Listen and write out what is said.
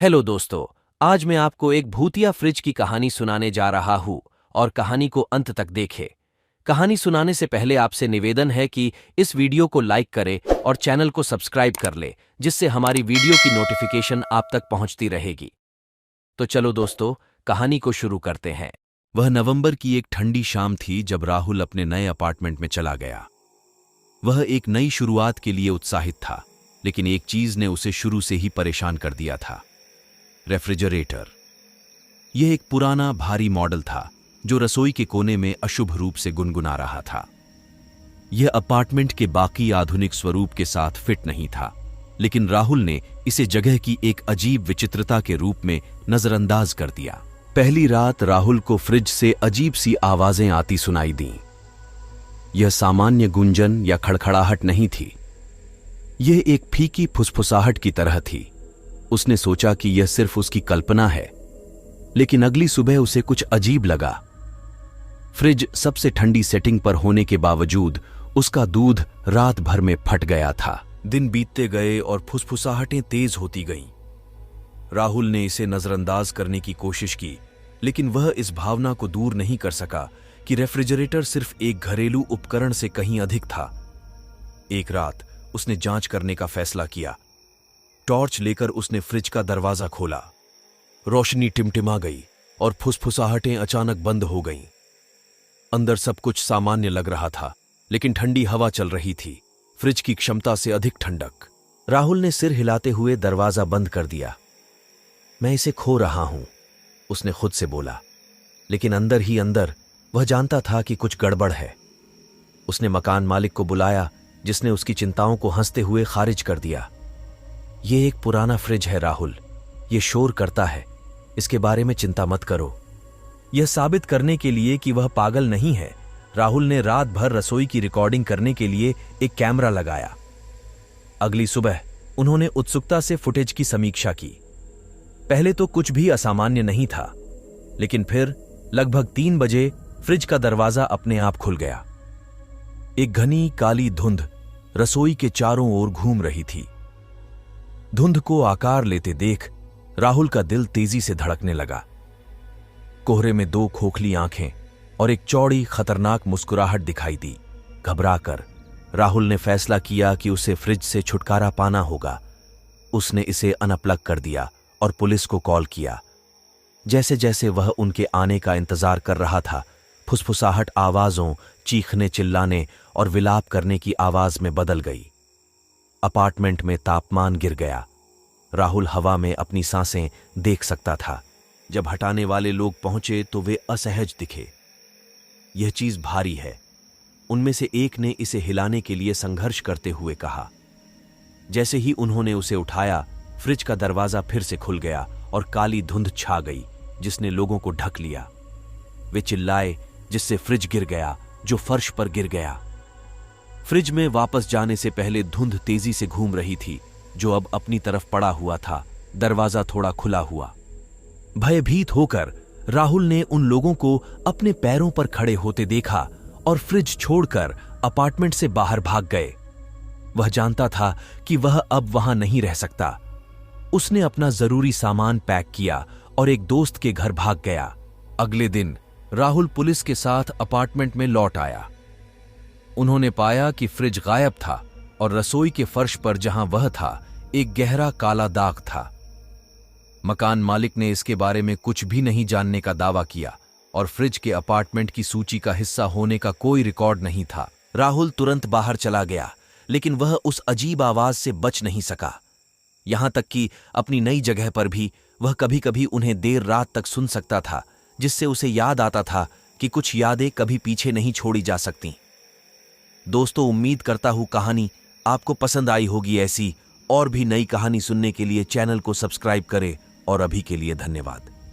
Hello दोस्तों। आज मैं आपको एक भूतिया फ्रिज की कहानी सुनाने जा रहा हूं और कहानी को अंत तक देखें। कहानी सुनाने से पहले आपसे निवेदन है कि इस वीडियो को लाइक करें और चैनल को सब्सक्राइब कर ले, जिससे हमारी वीडियो की नोटिफिकेशन आप तक पहुंचती रहेगी। तो चलो दोस्तों, कहानी को शुरू करते हैं। वह नवंबर की एक ठंडी शाम थी जब राहुल अपने नए अपार्टमेंट में चला गया। वह एक नई शुरुआत के लिए उत्साहित था, लेकिन एक चीज ने उसे शुरू से ही परेशान कर दिया था। रेफ्रिजरेटर। यह एक पुराना भारी मॉडल था जो रसोई के कोने में अशुभ रूप से गुनगुना रहा था। यह अपार्टमेंट के बाकी आधुनिक स्वरूप के साथ फिट नहीं था, लेकिन राहुल ने इसे जगह की एक अजीब विचित्रता के रूप में नजरअंदाज कर दिया। पहली रात राहुल को फ्रिज से अजीब सी आवाजें आती सुनाई दीं। यह सामान्य गुंजन या खड़खड़ाहट नहीं थी, यह एक फीकी फुसफुसाहट की तरह थी। उसने सोचा कि यह सिर्फ उसकी कल्पना है, लेकिन अगली सुबह उसे कुछ अजीब लगा। फ्रिज सबसे ठंडी सेटिंग पर होने के बावजूद उसका दूध रात भर में फट गया था। दिन बीतते गए और फुसफुसाहटें तेज होती गईं। राहुल ने इसे नजरअंदाज करने की कोशिश की, लेकिन वह इस भावना को दूर नहीं कर सका कि रेफ्रिजरेटर सिर्फ एक घरेलू उपकरण से कहीं अधिक था। एक रात उसने जांच करने का फैसला किया। टॉर्च लेकर उसने फ्रिज का दरवाजा खोला। रोशनी टिमटिमा गई और फुसफुसाहटें अचानक बंद हो गईं। अंदर सब कुछ सामान्य लग रहा था, लेकिन ठंडी हवा चल रही थी, फ्रिज की क्षमता से अधिक ठंडक। राहुल ने सिर हिलाते हुए दरवाजा बंद कर दिया। मैं इसे खो रहा हूं, उसने खुद से बोला, लेकिन अंदर ही अंदर वह जानता था कि कुछ गड़बड़ है। उसने मकान मालिक को बुलाया, जिसने उसकी चिंताओं को हंसते हुए खारिज कर दिया। यह एक पुराना फ्रिज है राहुल, यह शोर करता है, इसके बारे में चिंता मत करो। यह साबित करने के लिए कि वह पागल नहीं है, राहुल ने रात भर रसोई की रिकॉर्डिंग करने के लिए एक कैमरा लगाया। अगली सुबह उन्होंने उत्सुकता से फुटेज की समीक्षा की। पहले तो कुछ भी असामान्य नहीं था, लेकिन फिर लगभग 3 बजे फ्रिज का दरवाजा अपने आप खुल गया। एक घनी काली धुंध रसोई के चारों ओर घूम रही थी। धुंध को आकार लेते देख राहुल का दिल तेजी से धड़कने लगा। कोहरे में 2 खोखली आंखें और एक चौड़ी खतरनाक मुस्कुराहट दिखाई दी। घबराकर राहुल ने फैसला किया कि उसे फ्रिज से छुटकारा पाना होगा। उसने इसे अनप्लग कर दिया और पुलिस को कॉल किया। जैसे जैसे वह उनके आने का इंतजार कर रहा था, फुसफुसाहट आवाजों, चीखने, चिल्लाने और विलाप करने की आवाज में बदल गई। अपार्टमेंट में तापमान गिर गया। राहुल हवा में अपनी सांसें देख सकता था। जब हटाने वाले लोग पहुंचे तो वे असहज दिखे। यह चीज भारी है, उनमें से एक ने इसे हिलाने के लिए संघर्ष करते हुए कहा। जैसे ही उन्होंने उसे उठाया, फ्रिज का दरवाजा फिर से खुल गया और काली धुंध छा गई, जिसने लोगों को ढक लिया। वे चिल्लाए, जिससे फ्रिज गिर गया, जो फर्श पर गिर गया। फ्रिज में वापस जाने से पहले धुंध तेजी से घूम रही थी, जो अब अपनी तरफ पड़ा हुआ था। दरवाजा थोड़ा खुला हुआ। भयभीत होकर राहुल ने उन लोगों को अपने पैरों पर खड़े होते देखा और फ्रिज छोड़कर अपार्टमेंट से बाहर भाग गए। वह जानता था कि वह अब वहां नहीं रह सकता। उसने अपना जरूरी सामान पैक किया और एक दोस्त के घर भाग गया। अगले दिन राहुल पुलिस के साथ अपार्टमेंट में लौट आया। उन्होंने पाया कि फ्रिज गायब था और रसोई के फर्श पर जहां वह था, एक गहरा काला दाग था। मकान मालिक ने इसके बारे में कुछ भी नहीं जानने का दावा किया और फ्रिज के अपार्टमेंट की सूची का हिस्सा होने का कोई रिकॉर्ड नहीं था। राहुल तुरंत बाहर चला गया, लेकिन वह उस अजीब आवाज से बच नहीं सका। यहां तक कि अपनी नई जगह पर भी वह कभी कभी उन्हें देर रात तक सुन सकता था, जिससे उसे याद आता था कि कुछ यादें कभी पीछे नहीं छोड़ी जा सकती। दोस्तों, उम्मीद करता हूं कहानी आपको पसंद आई होगी। ऐसी और भी नई कहानी सुनने के लिए चैनल को सब्सक्राइब करें और अभी के लिए धन्यवाद।